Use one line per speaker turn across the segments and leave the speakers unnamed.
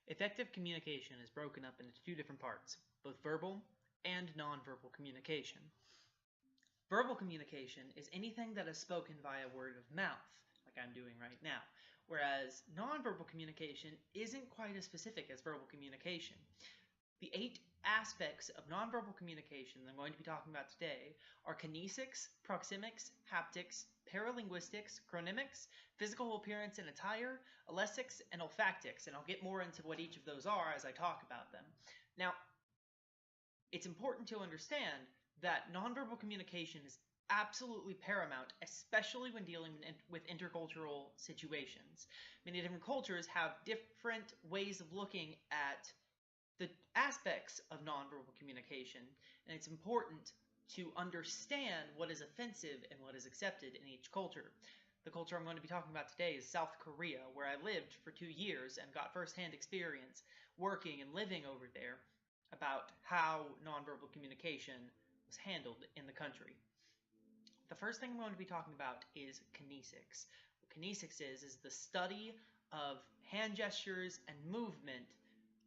Effective communication is broken up into two different parts, both verbal and nonverbal communication. Verbal communication is anything that is spoken via word of mouth, like I'm doing right now, whereas nonverbal communication isn't quite as specific as verbal communication. The 8 aspects of nonverbal communication that I'm going to be talking about today are kinesics, proxemics, haptics, paralinguistics, chronemics, physical appearance and attire, alesics, and olfactics, and I'll get more into what each of those are as I talk about them. Now, it's important to understand that nonverbal communication is absolutely paramount, especially when dealing with intercultural situations. Many different cultures have different ways of looking at the aspects of nonverbal communication, and it's important to understand what is offensive and what is accepted in each culture. The culture I'm going to be talking about today is South Korea, where I lived for 2 years and got firsthand experience working and living over there about how nonverbal communication was handled in the country. The first thing I'm going to be talking about is kinesics. What kinesics is the study of hand gestures and movement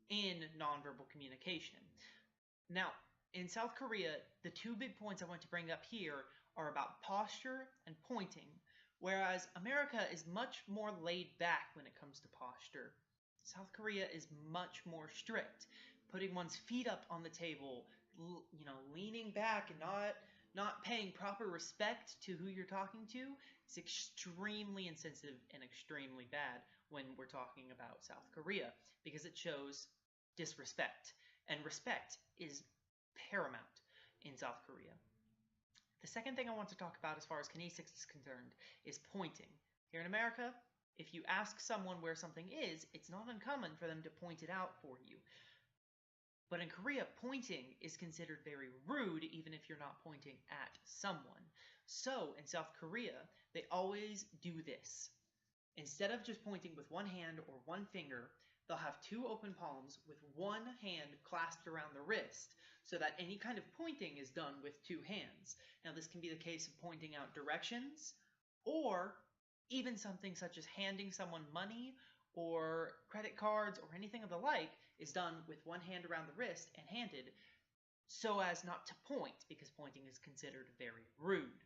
in nonverbal communication. Now, in South Korea, the 2 big points I want to bring up here are about posture and pointing, whereas America is much more laid back when it comes to posture. South Korea is much more strict, putting one's feet up on the table, leaning back and not paying proper respect to who you're talking to is extremely insensitive and extremely bad when we're talking about South Korea, because it shows disrespect, and respect is paramount in South Korea. The second thing I want to talk about as far as kinesics is concerned is pointing. Here in America, if you ask someone where something is, it's not uncommon for them to point it out for you. But in Korea, pointing is considered very rude even if you're not pointing at someone. So in South Korea, they always do this. Instead of just pointing with one hand or one finger, they'll have 2 open palms with one hand clasped around the wrist so that any kind of pointing is done with 2 hands. Now this can be the case of pointing out directions, or even something such as handing someone money or credit cards or anything of the like is done with one hand around the wrist and handed so as not to point, because pointing is considered very rude.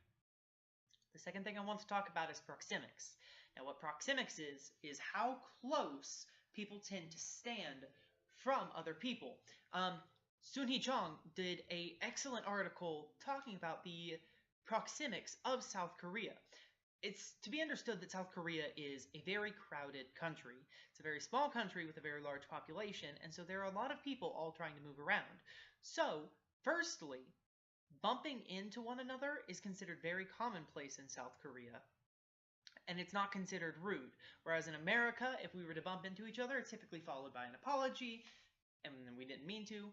The second thing I want to talk about is proxemics. Now what proxemics is how close people tend to stand from other people. Sun-Hee Chong did an excellent article talking about the proxemics of South Korea. It's to be understood that South Korea is a very crowded country. It's a very small country with a very large population, and so there are a lot of people all trying to move around. So, firstly, bumping into one another is considered very commonplace in South Korea, and it's not considered rude. Whereas in America, if we were to bump into each other, it's typically followed by an apology, and we didn't mean to.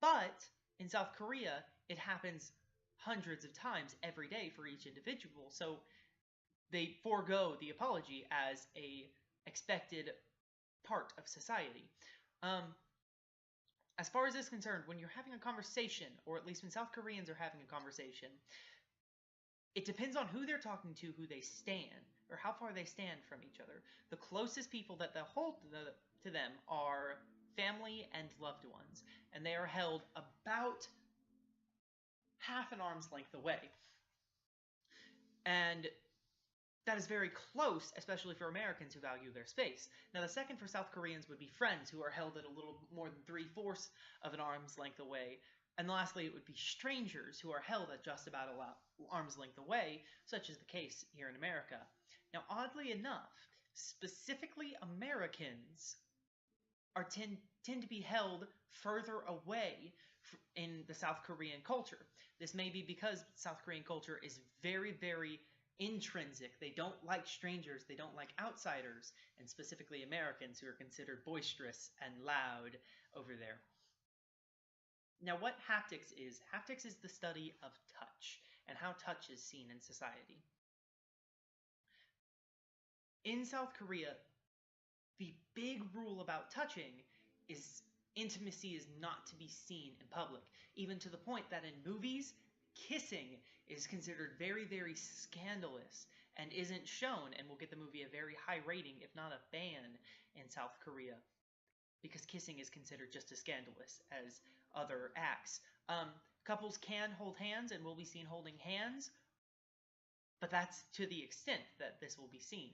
But in South Korea, it happens hundreds of times every day for each individual, so they forego the apology as a expected part of society. As far as this is concerned, when you're having a conversation, or at least when South Koreans are having a conversation, it depends on who they're talking to, who they stand, or how far they stand from each other. The closest people that they'll hold to them are family and loved ones, and they are held about half an arm's length away. And that is very close, especially for Americans who value their space. Now, the second for South Koreans would be friends, who are held at a little more than 3/4 of an arm's length away. And lastly, it would be strangers, who are held at just about an arm's length away, such is the case here in America. Now, oddly enough, specifically Americans tend to be held further away in the South Korean culture. This may be because South Korean culture is very, very intrinsic. They don't like strangers, they don't like outsiders, and specifically Americans, who are considered boisterous and loud over there. Now, what haptics is the study of touch and how touch is seen in society. In South Korea, the big rule about touching is intimacy is not to be seen in public, even to the point that in movies, kissing is considered very, very scandalous and isn't shown, and will get the movie a very high rating, if not a ban, in South Korea. because kissing is considered just as scandalous as other acts. Couples can hold hands and will be seen holding hands, but that's to the extent that this will be seen.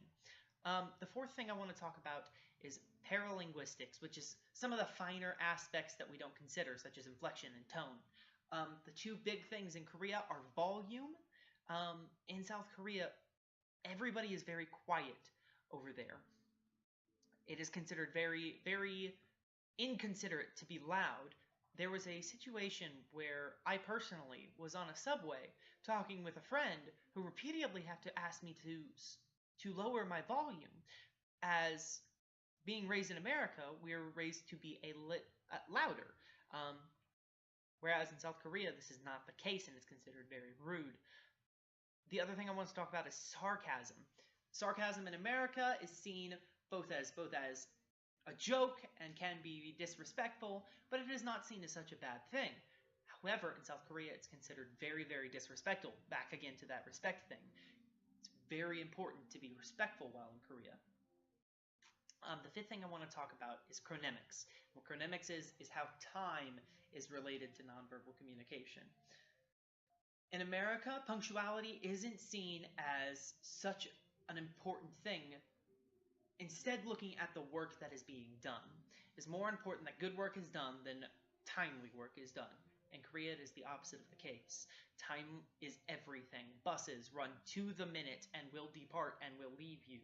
The fourth thing I want to talk about is paralinguistics, which is some of the finer aspects that we don't consider, such as inflection and tone. The two big things in Korea are volume. In South Korea, everybody is very quiet over there. It is considered very, very inconsiderate to be loud. There was a situation where I personally was on a subway talking with a friend who repeatedly had to ask me to lower my volume. As being raised in America, we're raised to be louder. Whereas in South Korea, this is not the case and it's considered very rude. The other thing I want to talk about is sarcasm. Sarcasm in America is seen both as a joke and can be disrespectful, but it is not seen as such a bad thing. However, in South Korea, it's considered very, very disrespectful. Back again to that respect thing. It's very important to be respectful while in Korea. The fifth thing I want to talk about is chronemics. What chronemics is how time is related to nonverbal communication. In America, punctuality isn't seen as such an important thing. Instead, looking at the work that is being done. It's more important that good work is done than timely work is done. In Korea, it is the opposite of the case. Time is everything. Buses run to the minute and will depart and will leave you.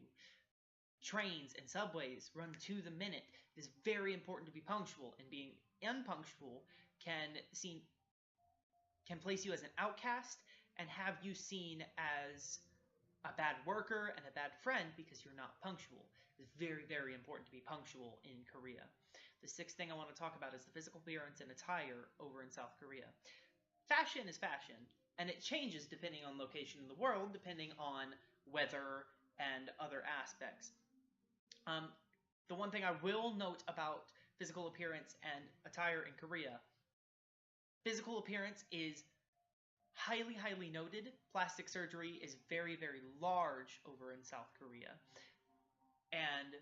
Trains and subways run to the minute. It is very important to be punctual, and being unpunctual can place you as an outcast and have you seen as a bad worker and a bad friend because you're not punctual. It's very, very important to be punctual in Korea. The sixth thing I want to talk about is the physical appearance and attire over in South Korea. Fashion is fashion, and it changes depending on location in the world, depending on weather and other aspects. The one thing I will note about physical appearance and attire in Korea, physical appearance is highly, highly noted. Plastic surgery is very, very large over in South Korea. And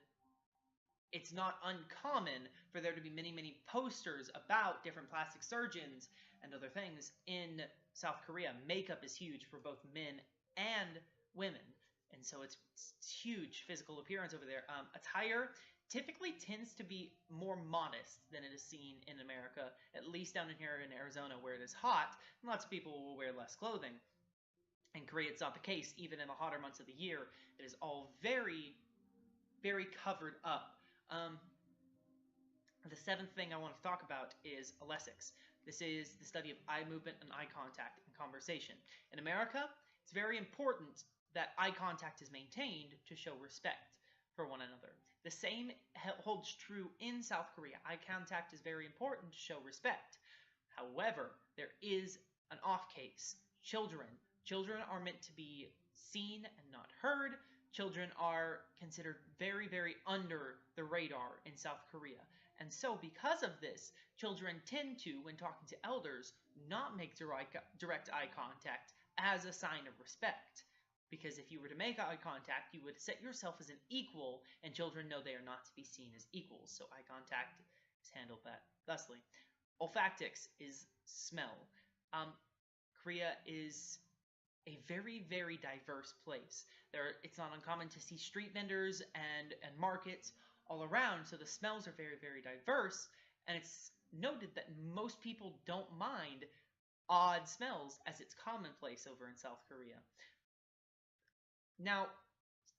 it's not uncommon for there to be many, many posters about different plastic surgeons and other things in South Korea. Makeup is huge for both men and women. And so it's huge physical appearance over there. Attire typically tends to be more modest than it is seen in America, at least down in here in Arizona where it is hot. Lots of people will wear less clothing. In Korea, it's not the case. Even in the hotter months of the year, it is all very, very covered up. The seventh thing I want to talk about is alesics. This is the study of eye movement and eye contact in conversation. In America, it's very important that eye contact is maintained to show respect for one another. The same holds true in South Korea. Eye contact is very important to show respect. However, there is an off case. Children are meant to be seen and not heard. Children are considered very, very under the radar in South Korea. And so because of this, children tend to, when talking to elders, not make direct eye contact as a sign of respect. Because if you were to make eye contact, you would set yourself as an equal, and children know they are not to be seen as equals. So eye contact is handled that thusly. Olfactics is smell. Korea is a very, very diverse place. It's not uncommon to see street vendors and markets all around, so the smells are very, very diverse, and it's noted that most people don't mind odd smells, as it's commonplace over in South Korea. Now,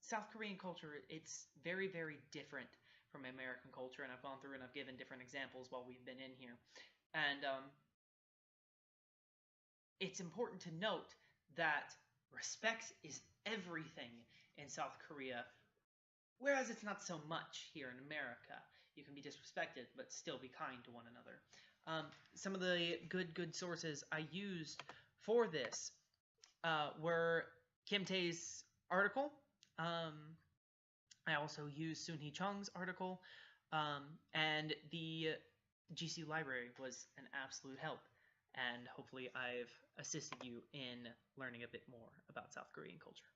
South Korean culture, it's very, very different from American culture, and I've gone through and I've given different examples while we've been in here. And it's important to note that respect is everything in South Korea, whereas it's not so much here in America. You can be disrespected, but still be kind to one another. Some of the good sources I used for this were Kim Tae's article. I also used Soon Hee Chung's article, and the GC library was an absolute help. And hopefully I've assisted you in learning a bit more about South Korean culture.